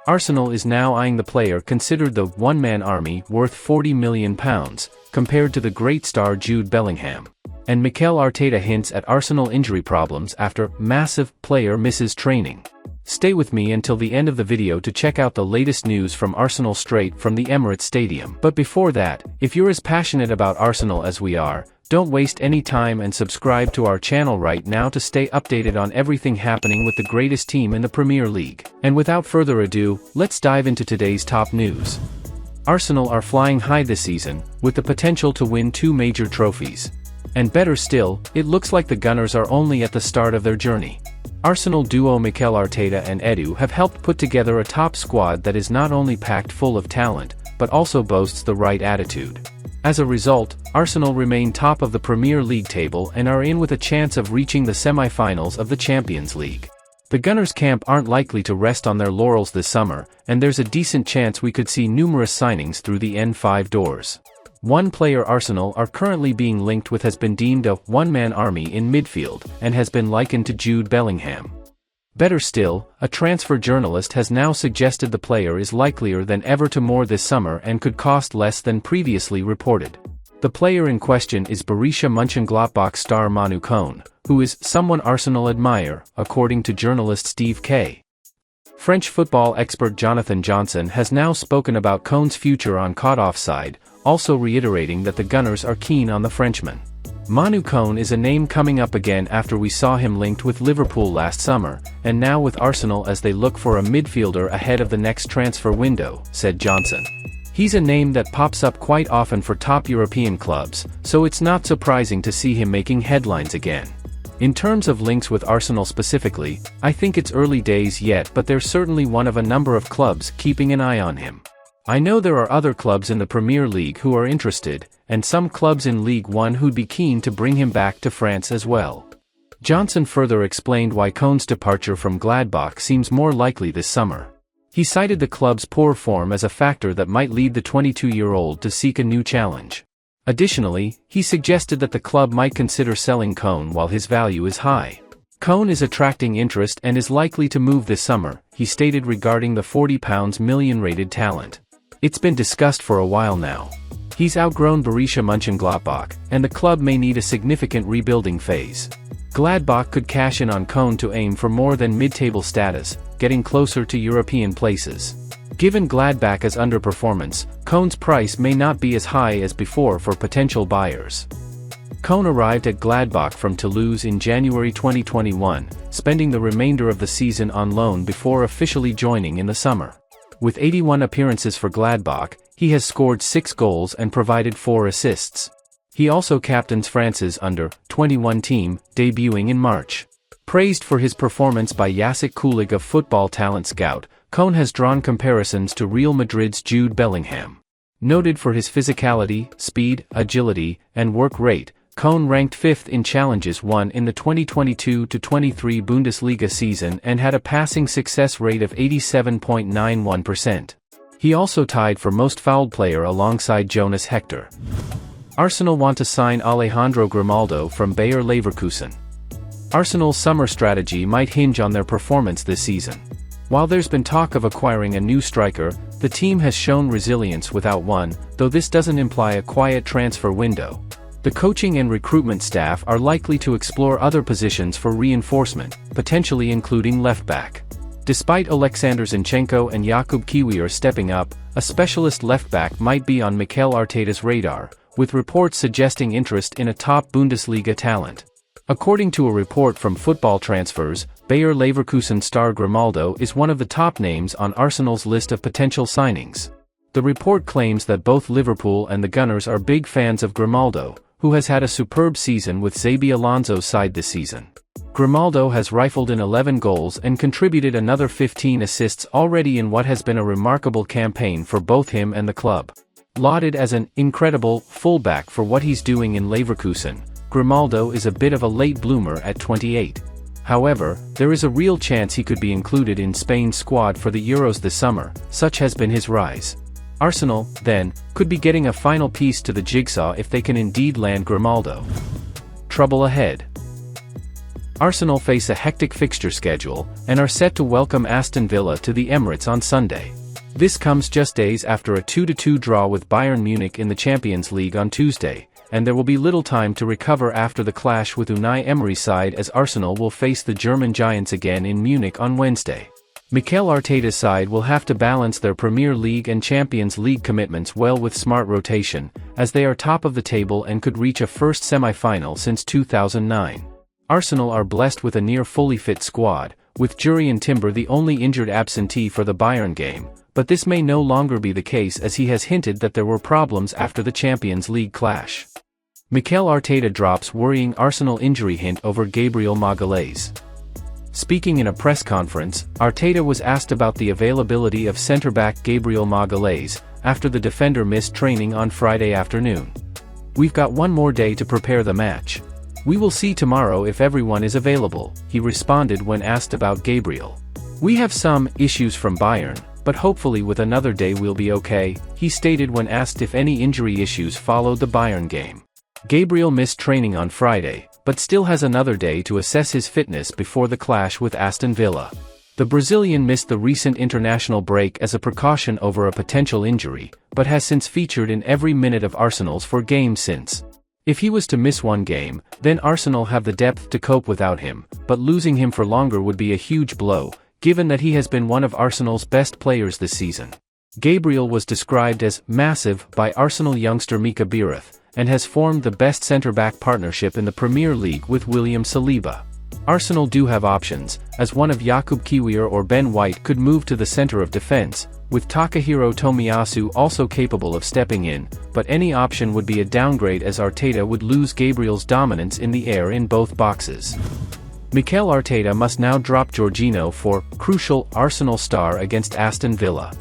Arsenal is now eyeing the player considered the one-man army worth £40 million, compared to the great star Jude Bellingham. And Mikel Arteta hints at Arsenal injury problems after massive player misses training. Stay with me until the end of the video to check out the latest news from Arsenal straight from the Emirates Stadium. But before that, if you're as passionate about Arsenal as we are, don't waste any time and subscribe to our channel right now to stay updated on everything happening with the greatest team in the Premier League. And without further ado, let's dive into today's top news. Arsenal are flying high this season, with the potential to win 2 major trophies. And better still, it looks like the Gunners are only at the start of their journey. Arsenal duo Mikel Arteta and Edu have helped put together a top squad that is not only packed full of talent, but also boasts the right attitude. As a result, Arsenal remain top of the Premier League table and are in with a chance of reaching the semi-finals of the Champions League. The Gunners' camp aren't likely to rest on their laurels this summer, and there's a decent chance we could see numerous signings through the N5 doors. One player Arsenal are currently being linked with has been deemed a one-man army in midfield, and has been likened to Jude Bellingham. Better still, a transfer journalist has now suggested the player is likelier than ever to more this summer and could cost less than previously reported. The player in question is Borussia Mönchengladbach star Manu Kone, who is someone Arsenal admire, according to journalist Steve K. French football expert Jonathan Johnson has now spoken about Kone's future on caught offside, also reiterating that the Gunners are keen on the Frenchman. Manu Kone is a name coming up again after we saw him linked with Liverpool last summer, and now with Arsenal as they look for a midfielder ahead of the next transfer window, said Johnson. He's a name that pops up quite often for top European clubs, so it's not surprising to see him making headlines again. In terms of links with Arsenal specifically, I think it's early days yet, but they're certainly one of a number of clubs keeping an eye on him. I know there are other clubs in the Premier League who are interested, and some clubs in League One who'd be keen to bring him back to France as well. Johnson further explained why Kone's departure from Gladbach seems more likely this summer. He cited the club's poor form as a factor that might lead the 22-year-old to seek a new challenge. Additionally, he suggested that the club might consider selling Kone while his value is high. Kone is attracting interest and is likely to move this summer, he stated regarding the £40 million rated talent. It's been discussed for a while now. He's outgrown Borussia Mönchengladbach, and the club may need a significant rebuilding phase. Gladbach could cash in on Kone to aim for more than mid-table status, getting closer to European places. Given Gladbach's underperformance, Kone's price may not be as high as before for potential buyers. Kone arrived at Gladbach from Toulouse in January 2021, spending the remainder of the season on loan before officially joining in the summer. With 81 appearances for Gladbach, he has scored 6 goals and provided 4 assists. He also captains France's under-21 team, debuting in March. Praised for his performance by Jacek Kulig of Football Talent Scout, Kone has drawn comparisons to Real Madrid's Jude Bellingham. Noted for his physicality, speed, agility, and work rate, Kone ranked 5th in challenges won in the 2022-23 Bundesliga season and had a passing success rate of 87.91%. He also tied for most fouled player alongside Jonas Hector. Arsenal want to sign Alejandro Grimaldo from Bayer Leverkusen. Arsenal's summer strategy might hinge on their performance this season. While there's been talk of acquiring a new striker, the team has shown resilience without one, though this doesn't imply a quiet transfer window. The coaching and recruitment staff are likely to explore other positions for reinforcement, potentially including left-back. Despite Alexander Zinchenko and Jakub Kiwior stepping up, a specialist left-back might be on Mikel Arteta's radar, with reports suggesting interest in a top Bundesliga talent. According to a report from Football Transfers, Bayer Leverkusen star Grimaldo is one of the top names on Arsenal's list of potential signings. The report claims that both Liverpool and the Gunners are big fans of Grimaldo, who has had a superb season with Xabi Alonso's side this season. Grimaldo has rifled in 11 goals and contributed another 15 assists already in what has been a remarkable campaign for both him and the club. Lauded as an incredible fullback for what he's doing in Leverkusen, Grimaldo is a bit of a late bloomer at 28. However, there is a real chance he could be included in Spain's squad for the Euros this summer, such has been his rise. Arsenal, then, could be getting a final piece to the jigsaw if they can indeed land Grimaldo. Trouble ahead. Arsenal face a hectic fixture schedule, and are set to welcome Aston Villa to the Emirates on Sunday. This comes just days after a 2-2 draw with Bayern Munich in the Champions League on Tuesday, and there will be little time to recover after the clash with Unai Emery's side, as Arsenal will face the German giants again in Munich on Wednesday. Mikel Arteta's side will have to balance their Premier League and Champions League commitments well with smart rotation, as they are top of the table and could reach a first semi-final since 2009. Arsenal are blessed with a near fully fit squad, with Jurrien Timber the only injured absentee for the Bayern game, but this may no longer be the case, as he has hinted that there were problems after the Champions League clash. Mikel Arteta drops worrying Arsenal injury hint over Gabriel Magalhaes. Speaking in a press conference, Arteta was asked about the availability of centre-back Gabriel Magalhaes, after the defender missed training on Friday afternoon. "We've got one more day to prepare the match. We will see tomorrow if everyone is available," he responded when asked about Gabriel. "We have some issues from Bayern, but hopefully with another day we'll be okay," he stated when asked if any injury issues followed the Bayern game. Gabriel missed training on Friday, but still has another day to assess his fitness before the clash with Aston Villa. The Brazilian missed the recent international break as a precaution over a potential injury, but has since featured in every minute of Arsenal's 4 games since. If he was to miss one game, then Arsenal have the depth to cope without him, but losing him for longer would be a huge blow, given that he has been one of Arsenal's best players this season. Gabriel was described as "massive" by Arsenal youngster Mika Biereth, and has formed the best centre-back partnership in the Premier League with William Saliba. Arsenal do have options, as one of Jakub Kiwior or Ben White could move to the centre of defence, with Takahiro Tomiyasu also capable of stepping in, but any option would be a downgrade, as Arteta would lose Gabriel's dominance in the air in both boxes. Mikel Arteta must now drop Jorginho for crucial Arsenal star against Aston Villa.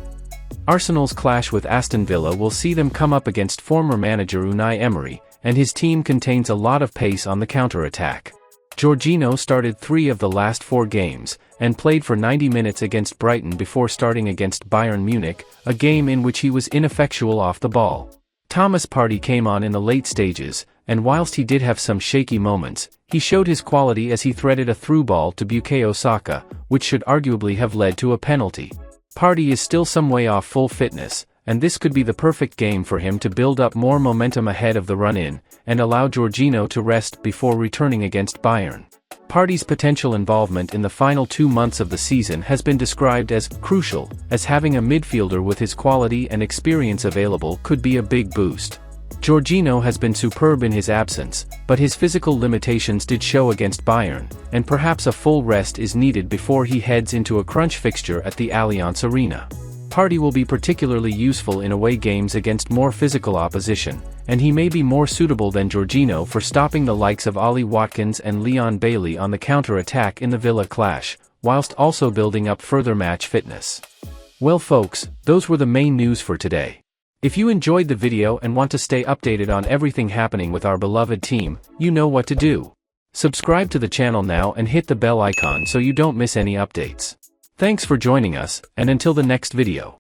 Arsenal's clash with Aston Villa will see them come up against former manager Unai Emery, and his team contains a lot of pace on the counter-attack. Jorginho started 3 of the last 4 games, and played for 90 minutes against Brighton before starting against Bayern Munich, a game in which he was ineffectual off the ball. Thomas Partey came on in the late stages, and whilst he did have some shaky moments, he showed his quality as he threaded a through ball to Bukayo Saka, which should arguably have led to a penalty. Partey is still some way off full fitness, and this could be the perfect game for him to build up more momentum ahead of the run-in, and allow Jorginho to rest before returning against Bayern. Partey's potential involvement in the final 2 months of the season has been described as crucial, as having a midfielder with his quality and experience available could be a big boost. Jorginho has been superb in his absence, but his physical limitations did show against Bayern, and perhaps a full rest is needed before he heads into a crunch fixture at the Allianz Arena. Partey will be particularly useful in away games against more physical opposition, and he may be more suitable than Jorginho for stopping the likes of Ollie Watkins and Leon Bailey on the counter-attack in the Villa clash, whilst also building up further match fitness. Well folks, those were the main news for today. If you enjoyed the video and want to stay updated on everything happening with our beloved team, you know what to do. Subscribe to the channel now and hit the bell icon so you don't miss any updates. Thanks for joining us, and until the next video.